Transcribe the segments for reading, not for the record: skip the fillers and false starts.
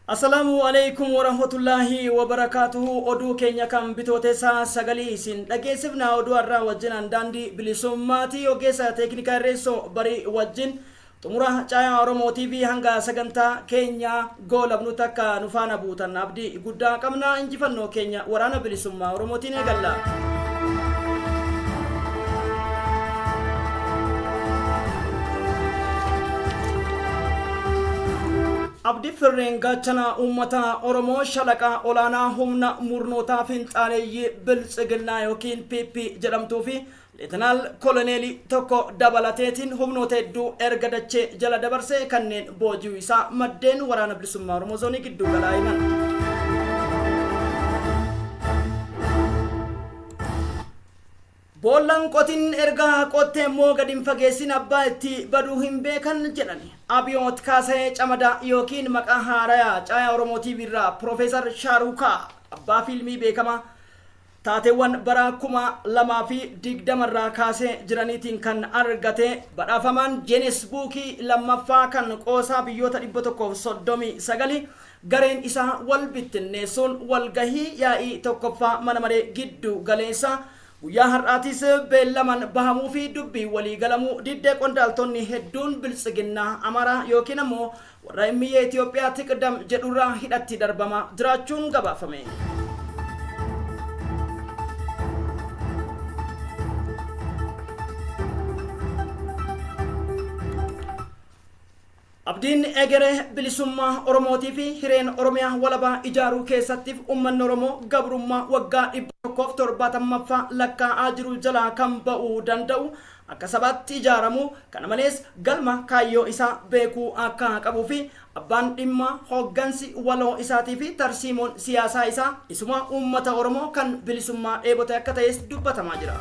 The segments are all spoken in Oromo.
Assalamu alaikum warahmatullahi wabarakatuhu. Oduu keenya kan bitootessa sagalii isin dhageessifna. Oduu har'aa wajjin andaandi bilisummaati ogeessa teeknikaa irreessoo barii wajjin xumura caayaa Oromoo TV hanga sagantaa keenya goolabnu takka nu faana buutan abdii guddaa qabna. Injifannoo keenya waraana bilisummaa Oromootiin eegalla. Abdi Firreen Gaachana uummata Oromoo shalaqa olaanaa humna murnootaa finxaaleeyyii biltsiginnaa yookiin PP jedhamtuu fi Leetanaal Koloneelii tokko dabalateetiin humnoota hedduu erga dachee jala dabarsee kanneen boojii isaa maddeen waraana bilisummaa Oromoo zoonii gidduu galaa himan. Boollan qotiin erga qottee immoo gadi hin fageessin abbaa itti baduu hin beekan jedhani. Abiyoot Kaasee Camadaa yookiin maqaa haarayaa caayaa Oromoo TV irraa Profeesar Shaarukaa abbaa fiilmii beekamaa taateewwan bara 2020 irraa kaasee jiraniitiin kan argate badhaafamaan Ginees Buukii lammaffaa kan qoosaa biyyoota 139 gareen isaa wal bittinneessuun walgahii yaa'ii tokkoffaa mana maree giddu galeessa guyyaa har'aatis beellaman bahamuu fi dubbii walii galamuu diddee qondaaltonni hedduun biltsiginnaa Amaaraa yookiin ammoo warra miyyee Itoophiyaa tiqdam jedhurraa hidhatti darbama jiraachuun gabaafame. Abdiin egeree bilisummaa Oromootii fi hireen Oromiyaa walabaa ijaaruu keessattiif uummanni Oromoo gabrummaa waggaa 170ffaa lakkaa'aa jiru jalaa kan ba'uu danda'u akka sabaatti ijaaramu kana malees galma kaayyoo isaa beekuu akka qabuu fi abbaan dhimma hooggansi waloo isaatii fi tarsiimoon siyaasaa isaa isuma uummata Oromoo kan bilisummaa dheebote akka ta'es dubbatamaa jira.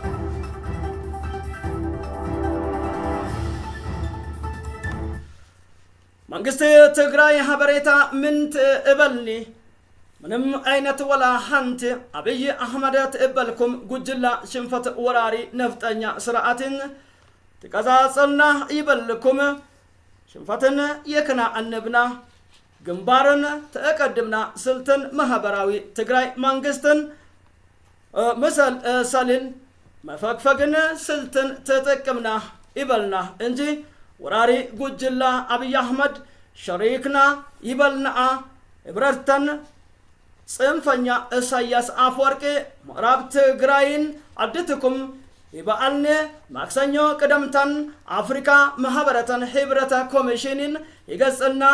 መንግስት ትግራይ ሀበሬታ ምን ትእበልኒ ምንም አይነት ወላ ሀንት አብይ አህመድ ትእበልኩም ጉጅላ ሽንፈት ወራሪ ነፍጠኛ ስርዓትን ትቀዛጸልና ይበልኩም ሽንፈትን የክና አንብና ግንባርን ተቀድምና ስልትን ማህበራዊ ትግራይ መንግስትን መሰል ሰልን መፈግፈግን ስልትን ተጠቅምና ይበልና እንጂ ወራሪ ጉጅላ አብይ አህመድ ሸሪክና ይበልና እብረርተን ጽንፈኛ ኢሳያስ አፈወርቂ ምዕራብ ትግራይን አድትኩም ይበአልነ ማክሰኞ ቅደምተን አፍሪካ ማህበረተን ህብረተ ኮሚሽንን ይገጽና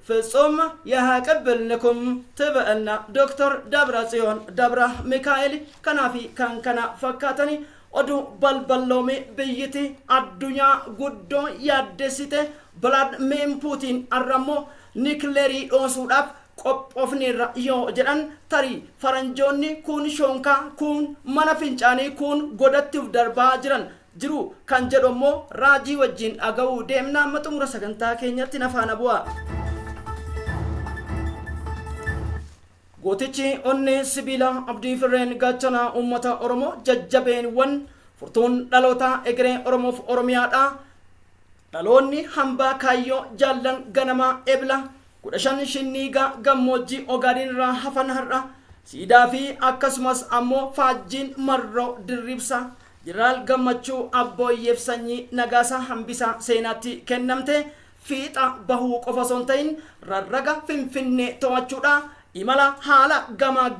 ፍጹም ያቀበልንኩም ትበአልና ዶክተር ደብረጽዮን ደብረ ሚካኤል ከናፊ ከንከና ፈካተኒ odu balballoome biyyiti addunyaa guddoo yaaddessite Vladimir Putin arrammoo nikleerii dhoosuudhaaf qophoofneerra yoo jedhan tarii faranjoonni kun shonkaa kun mana fincaanii kun godattiif darbaa jiru kan jedhu immoo raajii wajjin dhaga'uu deemnaa xumura sagantaa keenyatti nafaana bu'a. Gootichi onne sibiila Abdii Firreen Gaachana uummata Oromoo jajjabeenwan furtuun dhaloota egeree Oromoof Oromiyaadha. Dhaloonni hambaa kaayyoo jaallan ganamaa ebla 15 shinniiga gammoojjii Ogaadeen irraa hafan har'a siidaa fi akkasumas ammoo faajjiin marroo dirribsa Jeneraal Gammachuu Abbooyyeef sanyii Nagaasaa Hambisaa seenaatti kennamte fiixa bahuu qofa osoo hin ta'in rarraga Finfinnee to'achuudha. imala haala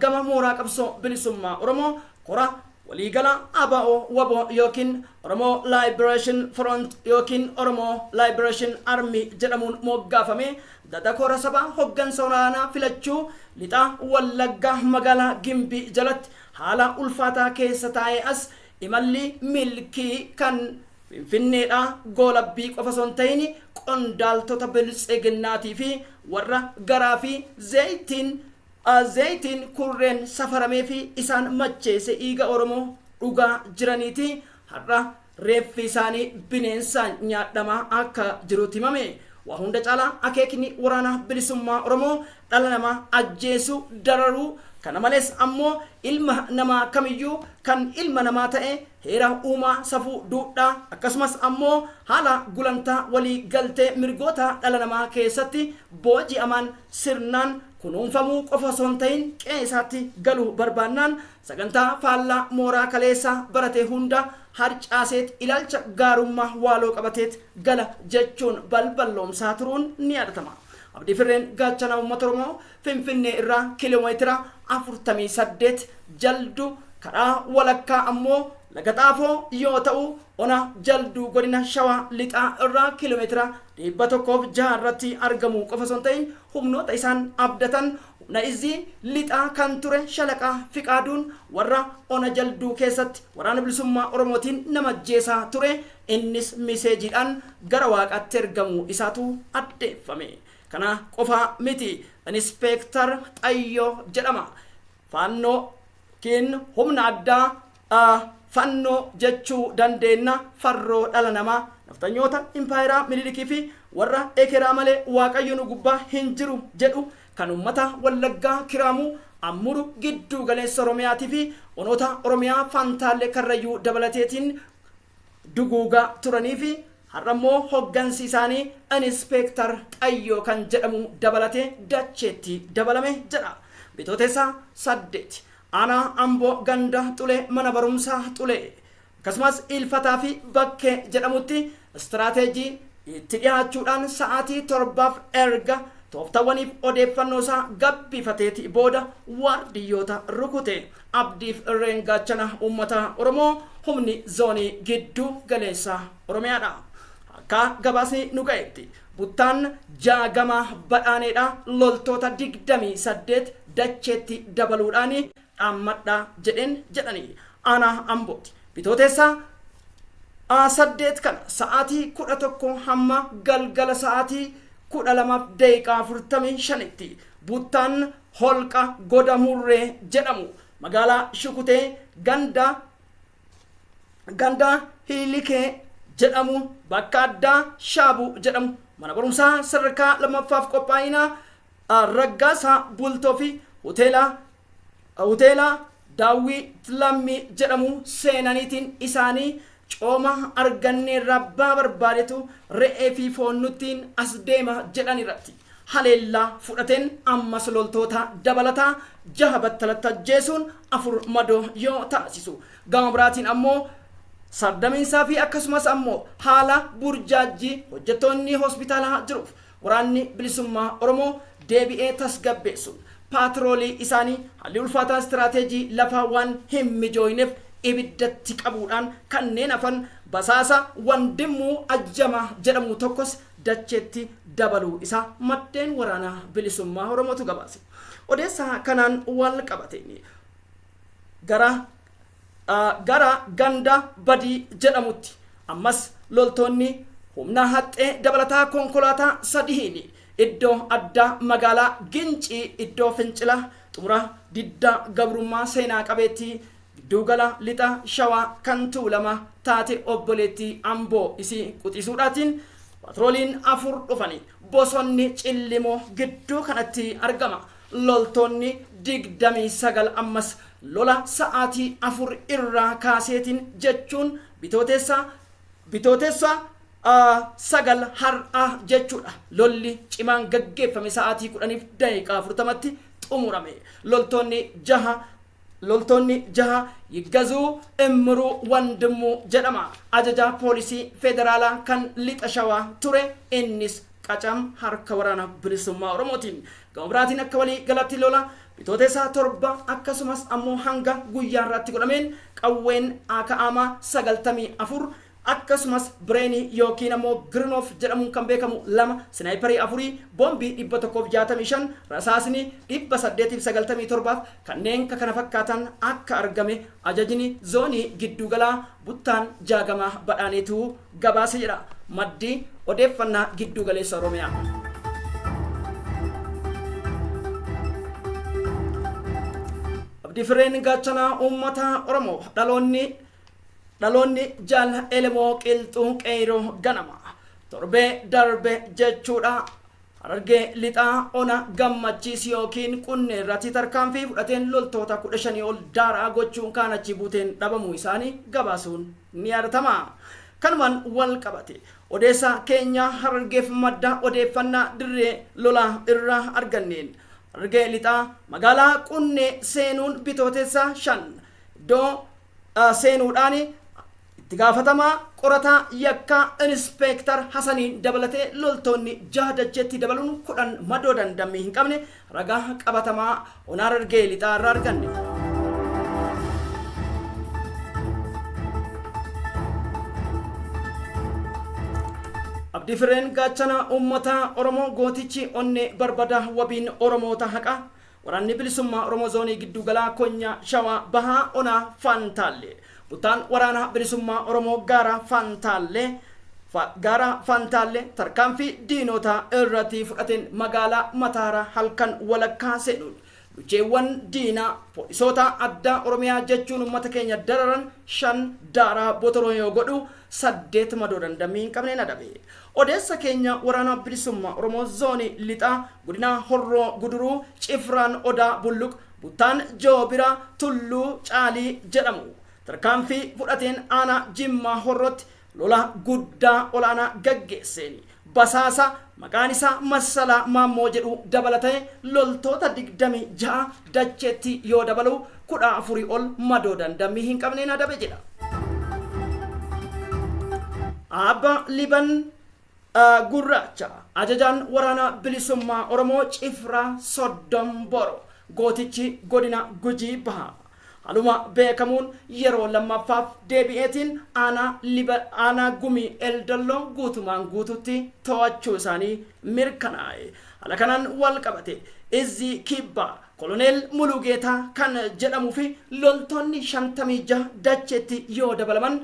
gama mooraa qabsoo bilisummaa Oromoo kora waliigala ABO WBO yookiin Oromoo Liberation Front yookiin Oromoo Liberation Army jedhamuun moggaafame dada kora sabaa hoggansa olaanaa filachuu lixa Wallagga magaalaa Gimbii jalatti haala ulfaataa keessa taa'ee as imalli milkii kan Finfinneedha goolabbii qofa osoo hin ta'in qondaaltota biltsiginnaatii fi warra garaa fi ዘይቲን kurreen safaramee fi isaan macheesse dhiiga Oromoo dhugaa jiraniiti har'a reeffi isaanii bineensaan nyaadhamaa akka jirutti himame waa hunda caalaa akeekni waraana bilisummaa Oromoo dhala namaa ajjeesuu dararuu kana malees ammoo ilma namaa kamiyyuu kan ilma namaa ta'e heera uumaa safuu duudhaa akkasumas ammoo haala gulantaa walii galtee mirgoota dhala namaa keessatti booji'amaan sirnaan kunuunfamuu qofa osoo hin ta'in qe'eesaatti galuu barbaannaan sagantaa faallaa mooraa kaleessaa barate hunda harcaaseet ilaalcha gaarummaa waaloo qabateet gala jechuun balballoomsaa turuun ni yaadatama. Abdii Firreen gaachana uummata Oromoo Finfinnee irraa kiiloomeetira 48 jaldu karaa walakkaa ammoo laga Xaafoo yoo ta'u ona jaldu godina Shawaa lixaa irraa kiiloomeetira 106 irratti argamu qofa osoo hin ta'in humnoota isaan abdatan humna izii lixaa kan ture Shalaqa Fiqaaduun warra ona jalduu keessatti waraana bilisummaa Oromootiin nama ajjeesaa ture innis miseejiidhaan gara waaqaatti ergamu isaatu addeeffame. Kana qofa miti Inspektar Xayyoo jedhama. Fannoo kin humna addaa fannoo jechuu dandeenya farroo dhala namaa naftanyoota impaayeraa Minilikii fi warra ekeraa malee waaqayyo nu gubbaa hin jiru jedhu kan uummata Wallaggaa Kiraamuu Ammuru gidduu galeessa Oromiyaatii fi onoota Oromiyaa Fantaallee Karrayyuu dabalateetiin duguugaa turanii fi har'ammoo hoggansi isaanii Inspektar Xayyoo kan jedhamu dabalatee dacheetti dabalame jedha. Bitootessa 8 aanaa Amboo ganda Xulee mana barumsaa Xulee akkasumas Ilfataa fi Bakkee jedhamutti istiraateejii itti dhiyaachuudhaan sa'aatii 7 erga tooftawwaniif odeeffannoo isaa gabbifateeti booda waardiyyoota rukute. Abdii Firreen gaachana uummata Oromoo humni zoonii gidduu galeessa Oromiyaadha. Akka gabaasni nu ga'etti buttaan jaagama badhaaneedha loltoota 28 dacheetti dabaluudhaan dhaammadha jedhanii aanaa Ambooti. Bitootessa 8 kana sa'aatii 11 hamma galgala sa'aatii 12:45tti buttaan holqa Godamurree jedhamu magaalaa Shukutee ganda Hiilikee jedhamu bakka addaa Shaabuu jedhamu mana barumsaa sadarkaa lammaffaaf qophaa'inaa Raggaasaa Bultoo fi hoteela Daawwit Lammii jedhamu seenaniitiin isaanii cooma arganneerraa barbaadetu re'ee fi foon nuttiin as deema jedhan irratti haleellaa fudhateen ammas loltoota dabalataa 6 battalatti ajjeesuun 4 madoo yoo taasisu gama biraatiin ammoo sardamiinsaa fi akkasumas ammoo haala burjaajii hojjettoonni hospitaalaa jiruuf waraanni bilisummaa Oromoo deebi'ee tasgabbeessuun paatroolii isaanii haalli ulfaataa istiraateejii lafaa waan hin mijooyneef ibiddatti qabuudhaan kanneen hafan basaasa Wandimmuu Ajjamaa jedhamu tokkos dacheetti dabaluu isaa maddeen waraanaa bilisummaa Oromootu gabaase. Odeessaa kanaan wal qabateen gara ganda Badii jedhamutti ammas loltoonni humna haxxee dabalataa konkolaataa 3 iddoo addaa magaalaa Gincii iddoo Fincila xumura diddaa gabrummaa seenaa qabeetti giddugala lixa Shawaa kan Tuulama taate obboleettii Amboo isii quxisuudhaatiin patrooliin 4 dhufanii bosonni Cillimoo gidduu kanatti argama. Loltoonni 29 ammas lola sa'aatii 4 irraa kaaseetiin jechuun bitootessa 9 har'a jechuudha. Lolli cimaan gaggeeffame sa'aatii 10:40tti xumurame. Loltoonni 6 Yiggazuu Imruu Wandimmuu jedhama. Ajaja poolisii federaalaa kan lixa Shawaa ture innis qacam harka waraana bilisummaa Oromootiin. Gama biraatiin akka walii galatti lola bitootessa 7 akkasumas ammoo hanga guyyaa irratti godhameen qawween AKAMA 94 akkasumas bireenii yookiin ammoo Girnoof jedhamuun kan beekamu 2 snaayiparii 4 boombii 165 rasaasni 897 kanneen kana fakkaatan akka argame ajajni zoonii giddugalaa buttaan jaagamaa badhaaneetu gabaase jedha maddi odeeffannaa giddugaleessa Oromiyaa. Abdii Firreen gaachana uummata Oromoo dhaloonni jaal Elemoo Qilxuu Qeyroo ganama torbee darbe jechuudha. Harargee lixaa ona gammachiis yookiin qunnee irratti tarkaanfii fudhateen loltoota 15 ol daaraa gochuun kaan achi buuteen dhabamuu isaanii gabaasuun ni yaadatama. Kanumaan wal qabate odeessa keenya Harargeef madda odeeffannaa dirree lolaa irraa arganneen Harargee lixaa magaalaa qunnee seenuun bitootessa 5 iddoo seenuudhaan itti gaafatamaa qorataa yakkaa inspektar Hasanii dabalatee loltoonni 6 dacheetti dabaluun 10 madoo dandamii hin qabne ragaa qabatamaa ona Harargee lixaa irraa arganne. Abdii Fireen gaachana uummata Oromoo gootichi onne barbada wabiin Oromoota haqa waraanni bilisummaa Oromoo zoonii giddu galaa Konyaa Shawaa Bahaa ona Fantaalle. Butaan waraana bilisummaa Oromoo gaara Fantaalle tarkaanfii diinota irratti fudhateen magaalaa Mataara halkan walakkaa seenuun lucheewwan diinaa poolisoota addaa Oromiyaa jechuun uummata keenya dararan 5 daaraa botoroo yoo godhu 8 madoo dandamii hin qabneen adabe. Odeessa keenya waraana bilisummaa Oromoo zoonii lixaa godina Horroo Guduruu Cifraan Odaa Bulluq butaan Joobira Tulluu Caalii jedhamu. Tarkaanfii fudhateen aanaa Jimmaa Horrootti lola guddaa olaanaa gaggeesseen basaasa maqaan isaa Masalaa Maammoo jedhu dabalatee loltoota 26 dacheetti yoo dabalu 14 ol madoo dandamii hin qabneen adabe jedha. Abba Liban Gurraacha ajajaan waraana bilisummaa Oromoo Cifraa Soddomboro gootichi godina Gujii Bahaa. Aluma beekamuun yeroo lammaffaaf deebi'eetiin aanaa gumii Eldalloo guutumaan guututti to'achuu isaanii mirkanaa'e. Haala kanaan wal qabate izzi kibbaa koloneel Mulugeetaa kan jedhamuu fi loltoonni 56 dacheetti yoo dabalaman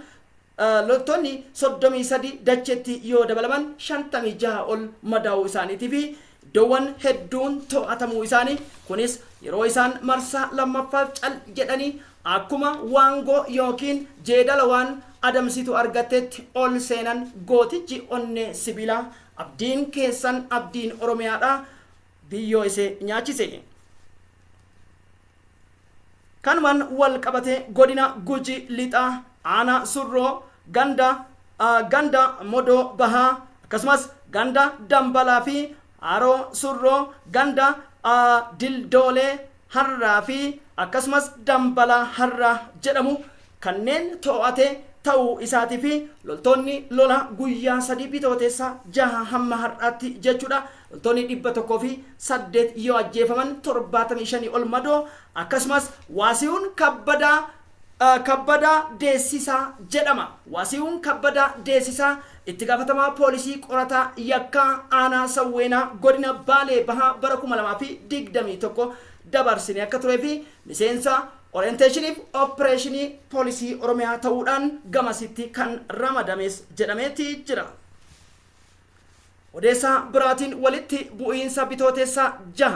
loltoonni 33 dacheetti yoo dabalaman 56 ol madaa'uu isaaniitii fi iddoowwan hedduun to'atamuu isaanii kunis yeroo isaan marsaa lammaffaaf cal jedhanii akkuma waangoo yookiin jeedala waan adamsitu argatetti ol seenan gootichi onnee sibiilaa abdiin keessan abdiin Oromiyaadha biyyoo isee nyaachise. Kanumaan wal qabate godina Guji lixaa aanaa Surroo ganda Modoo Bahaa akkasumas ganda Dambalaa fi Haroo Surroo ganda Dildoolee Harraa fi akkasumas Dambalaa Harraa jedhamu kanneen to'ate ta'uu isaatii fi loltoonni lola guyyaa 3 bitootessa 6 hamma har'aatti jechuudha. Loltoonni 108 yoo ajjeefaman 75 ol madoo akkasumas Waasiiwwan kabbadaa deessisaa jedhama. Waasiiwwan kabbadaa deessisaa itti gaafatamaa poolisii qorataa yakkaa aanaa Sawweenaa godina Baalee Bahaa bara 2021 dabarsine akka turee fi miseensa orienteeshiniif opereeshinii poolisii Oromiyaa ta'uudhaan gamasitti kan ramadames jedhameeti jira. Odeessa biraatiin walitti bu'iinsa bitootessa 6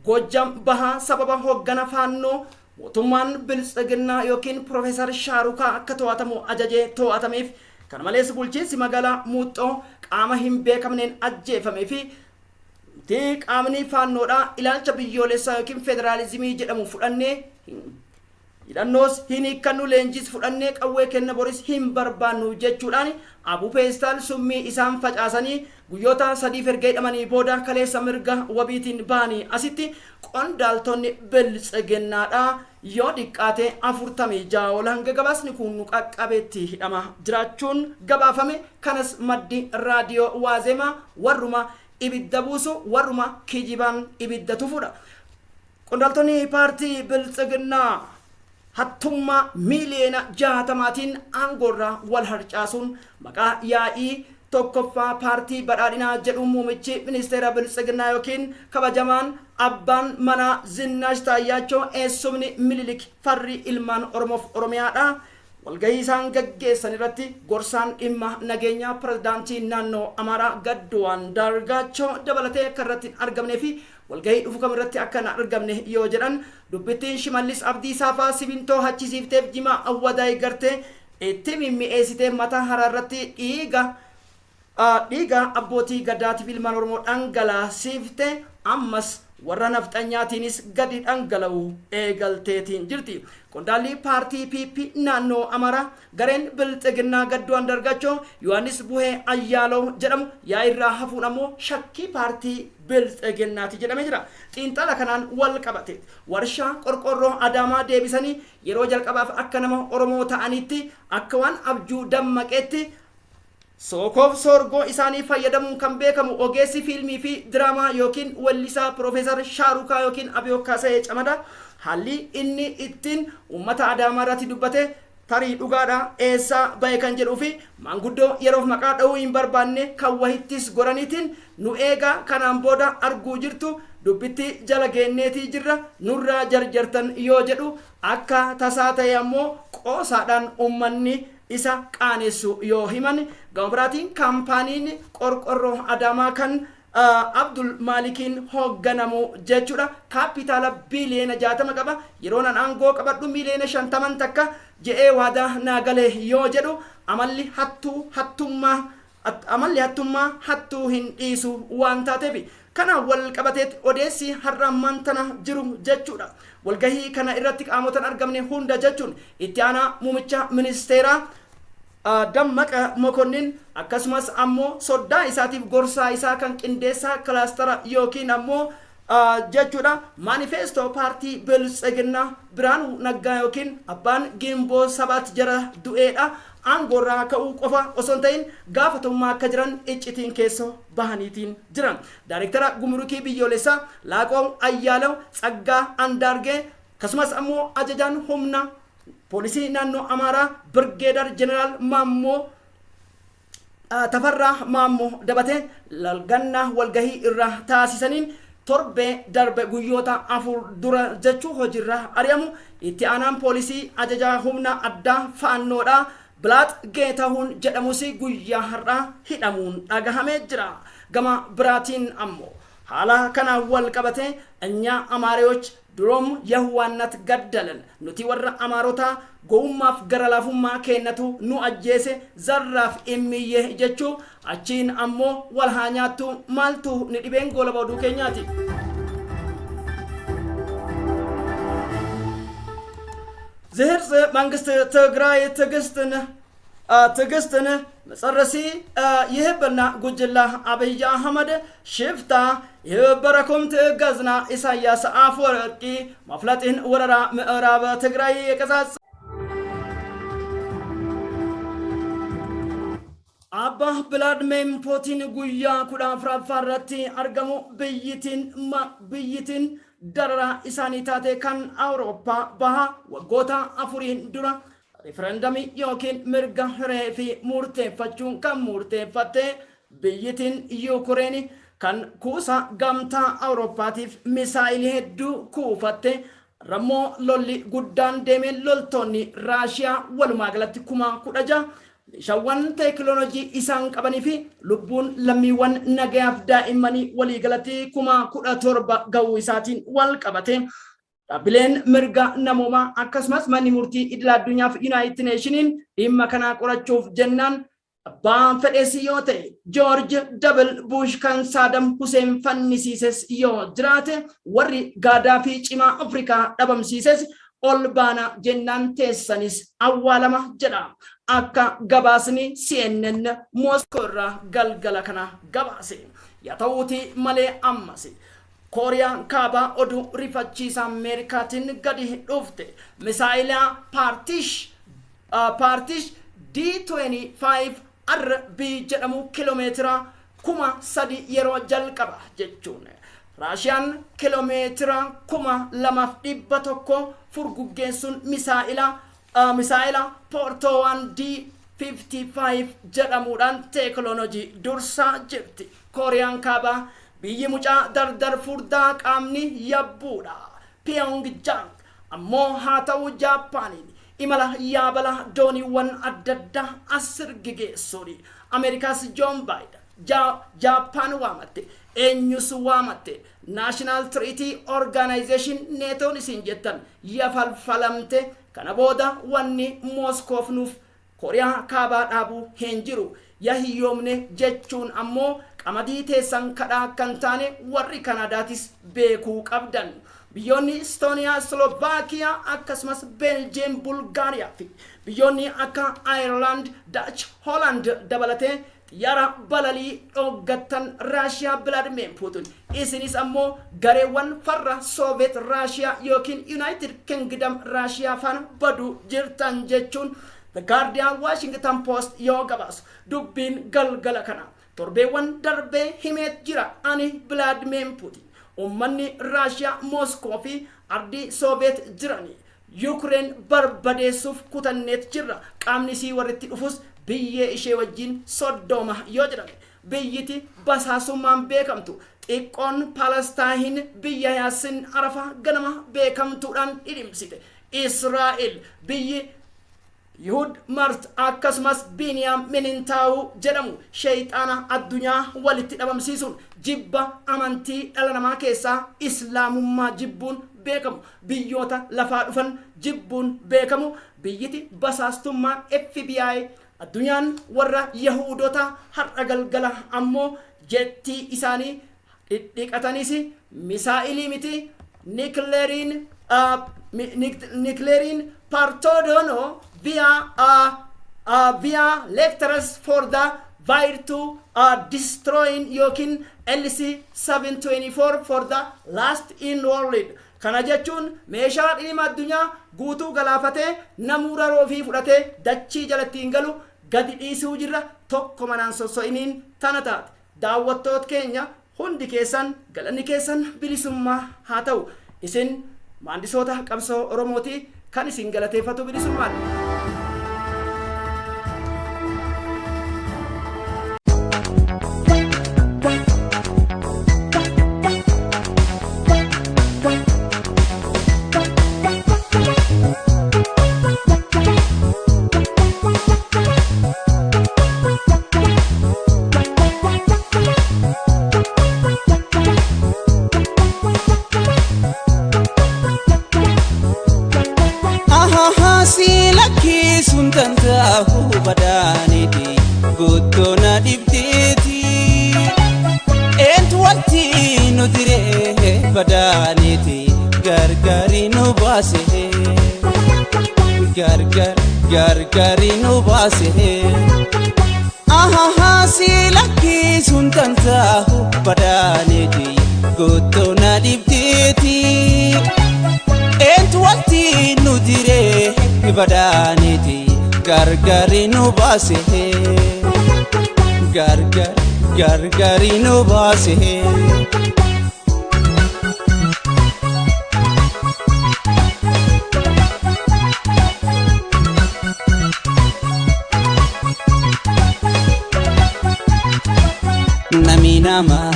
Goojjam Bahaa sababa hoggana faannoo mootummaan Biltsiginnaa yookiin Profeesar Shaarukaa akka to'atamu ajajee to'atameef kan malees bulchiinsi magaalaa Muuxxoo qaama hin beekamneen ajjeefamee fi qaamni faannoodhaa ilaalcha biyyoolessaa yookiin federaalizimii jedhamu fudhannee hidhannoos hin hiikkannu leenjis fudhannee qawwee kenna boris hin barbaannu jechuudhaan Abuu Peestaal summii isaan facaasanii guyyoota 3 erga hidhamanii booda kaleessa mirga wabiitiin baanii asitti qondaaltonni Biltsiginnaadhaa yoo dhiqqaate 46 ol hanga gabaasni kun qaqqabeetti hidhama jiraachuun gabaafame. Kanas maddi raadiyoo Waazemaa warruma ibidda buusu warruma kijibaan ibidda tufuudha. Qondaaltonni paartii Biltsiginnaa hattummaa miiliyoona 60maatiin aangorraa wal harcaasuun maqaa yaa'ii tokkoffaa paartii badhaadhinaa jedhu muumichi ministeera Biltsiginnaa yookiin kabajamaan abbaan manaa Zinnaash Taayyaachoo eessumni Minilik farri ilmaan Oromoof Oromiyaadha. Walgahii isaan gaggeessan irratti gorsaan dhimma nageenyaa pirezidaantii naannoo Amaaraa Gadduu Andaargaachoo dabalatee akka irratti argamnee fi walgahii dhufu kam irratti akka hin argamne yoo jedhan dubbittiin Shimallis Abdiisaa fa'aa simintoo hachisiifteef Jimaa Awwadaay gartee itti mimmi'eessitee mataa haraa irratti dhiiga dhiiga abbootii gadaatiif ilmaan Oromoo dhangalaasifte ammas warra nafxanyaatiinis gadi dhangala'u eegalteetiin jirti. Qondaalli paartii PP naannoo Amaaraa gareen Bilxiginnaa Gadduu Andargaachoo Yohaannis Buhee Ayyaaloo jedhamu yaa'irraa hafuun ammoo shakkii paartii Bilxiginnaati jedhamee jira. Xiinxala kanaan wal qabate warshaa qorqorroo Adaamaa deebisanii yeroo jalqabaaf akka nama Oromoo ta'anitti akka waan abjuu dammaqeetti Sokoof sorgoo isaanii fayyadamuun kan beekamu ogeessi fiilmii fi diraamaa yookiin weellisaa Profeesar Shaarukaa yookiin Abiyoo Kaasee Camadaa haalli inni ittiin uummata Adaamaa irratti dubbate tarii dhugaadha eessaa bahe kan jedhuu fi maanguddoo yeroof maqaa dha'uu hin barbaanne kan wahittis goraniitiin nu eegaa kanaan booda arguu jirtu dubbitti jala geenneetii jirra nurraa jarjartan yoo jedhu akka tasaa ta'e ammoo qoosaadhaan uummanni isa qaanessu yoo himan gama biraatiin kaampaaniin qorqorroo Adaamaa kan Abdul Malikiin hoogganamu jechuudha kaapitaala biliyeena 60 qaba yeroon aangoo qabadhu miliyeena 50 takka je'ee waadaa naagalee yoo jedhu amalli hattummaa hattuu hin dhiisu waan taateef kana wal qabateet odeessi har'ammaan tana jiru jechuudha. Walgahii kana irratti qaamotan argamne hunda jechuun itti aanaa muumicha ministeeraa Dammaqa Mokonnin akkasumas ammoo soddaa isaatiif gorsaa isaa kan qindeessaa kilaastara yookiin ammoo jechuudha manifesto paartii Bilxiginnaa Biraanuu Naggaa yookiin abbaan Gimboo 7 jara du'eedha. Aangoorraa ka'uu qofa osoo hin ta'in gaafatamummaa akka jiran iccitiin keessoo bahaniitiin jiran. Daayirektara Gumrukii Biyyoolessaa Laaqoo Ayyaalaw Tsaggaa Andaargee akkasumas ammoo ajajaan humna poolisii naannoo Amaaraa Birgeedar Jeneraal Maammoo Tafarraa Maammoo dabatee lalgannaa walgahii irraa taasisaniin torbee darbe guyyoota 4 dura jechuu hojiirra ari'amu itti aanaan poolisii ajajaa humna addaa faannoodhaa Bilaat Geetahuun jedhamus guyyaa har'aa hidhamuun dhagahamee jira. Gama biraatiin ammoo haala kanaan wal qabate እኛ አማራዎች ድሮም የህዋነት ገደለን ኑቲ ወራ አማሮታ ጎውማፍ ገረላፉማ ከነቱ ኑ አጀሴ ዘራፍ ኤሚየ ጀቹ አቺን አሞ ወልሃኛቱ ማልቱ ንዲቤን ጎለባው ዱከኛቲ زهرز منغست تግራይ ትግስትን መጸረሲ ይህብና ጉጅላ አብይ አህመድ ሽፍታ የበረኮም ትገዝና ኢሳያስ አፈወርቂ ማፍላጥን ወረራ ምዕራብ ትግራይ የቀዛጽ አባ ብላድሚር ፑቲን ጉያ ኩዳ ፍራፋራቲ አርገሙ ብይቲን darara isani taate kan Awurooppaa baha waggoota 4 dura referendami yookiin mirga hiree fi murteeffachuun kan murteeffatte biyyitiin Yuukireen kan kuusa gamtaa Awurooppaatiif misaayilii hedduu kuufatte rammoo lolli guddaan deemeen loltoonni Raashiyaa walumaa galatti 16,000 Shawwan teknolojii isaan qabanii fi lubbuun lammiiwwan nagayaaf daa'immanii walii galatti 17,000 ga'uu isaatiin wal qabate dhaabbileen mirga namoomaa akkasumas manni murtii idil addunyaaf United Nationiin dhimma kana qorachuuf jennaan abbaan fedheessi yoo ta'e George W. Bush kan Saddam Hussein fannisiises yoo jiraate warri gaadaa fi cimaa Afrikaa dhabamsiises ol baana jennaan teessanis awwaalama jedha. Akka gabaasni CNN Moskoorraa galgala kana gabaase yaa ta'uuti malee ammas Kooriyaan kaabaa oduu rifachiisa Ameerikaatiin gadi dhufte misaayilaa paartish D25 RB jedhamu kiiloomeetira 3,000 yeroo jalqaba jechuun Raashiyaan kiiloomeetira 2,100 furguggeessuun misaayila Portowan D55 jedhamuudhaan teknolojii dursaa jirti. Kooriyaan kaabaa biyyi mucaa dardar furdaa qaamni yabbuudha. Pyongyang ammoo haa ta'u Jaappaaniin imala yaabala dooniiwwan adda addaa asirgigeessuudha. Ameerikaas John Biden Japan waamatte eenyus waamatte National Treaty Organization NATO'n isin jettan yafalfalamte kana booda wanni Moskoof nuuf Kooriyaa kaabaa dhaabuu hin jiru yahiyyoomne jechuun ammoo qamadii teessan kadhaa kan taane warri Kanaadaatis beekuu qabdan. Biyyoonni Estonia, Slovakia, akkasumas Belgium, Bulgaria fi biyyoonni akka Ireland, Dutch, Holland dabalatee xiyyaara balalii dhooggatan Raashiyaa Vladimir Putin isinis ammoo gareewwan farra Soviet Raashiyaa yookiin United Kingdom Raashiyaa faana baduu jirtan jechuun The Guardian Washington Post yoo gabaasu dubbiin galgala kana torbeewwan darbee himeet jira ani Vladimir Putin ummanni Raashiyaa Moskoo fi ardii Soviet jiranii Ukraine barbadeessuuf kutanneet jirra qaamni sii warritti dhufus biyyee ishee wajjin soddoma yoo jedhame biyyiti basaasummaan beekamtu xiqqoon Palestine biyya Yaasin Arafa ganama beekamtuudhaan dhidhimsite Israa'el biyyi Yihud Mart akkasumas Biniyaamin taa'u jedhamu shayxaana addunyaa walitti dhabamsiisuun jibba amantii dhala namaa keessaa islaamummaa jibbuun beekamu biyyoota lafaa dhufan jibbuun beekamu biyyiti basaastummaa FBI addunyaan warra Yahudota har'a galgala ammoo jettii isaanii dhiqatanis misaa'ilii miti nucleariin partodono via lectures for the virtue destroying yookiin LC-724 for the last in world. Kana jechuun meeshaa dhimma addunyaa guutuu galaafatee namuura roofii fudhatee dachii jalattiin galu gadi dhiisuu jirra tokko manaan sosso'iniin tana taate daawwattoota keenya hundi keessan galanni keessan bilisummaa haa ta'u isin maandisoota qabsoo Oromooti kan isin galateeffatu bilisummaadha. Badaniti gutona dibditi entwanti nudire badaniti gargari no base gargari no base aha silaki suntanta badaniti gutona dibditi entwanti nudire badaniti gargari no base gargari no base nami nama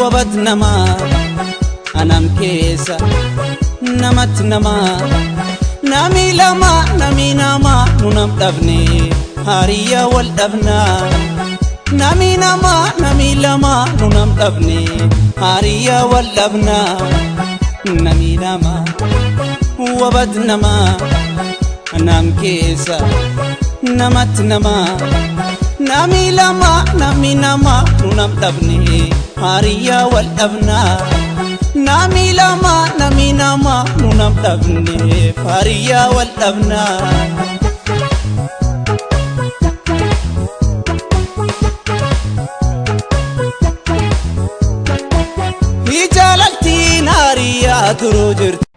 wabat nama anam kesa namat nama nami nama nunam dabne hariya wal dabna nami lama nunam dabne hariya wal dabna nami nama wabad nama nam kesa namat nama nami nama nunam dabne hariya wal dabna nami nama nunam dabne hariya wal dabna hijalalti nariya duru jirti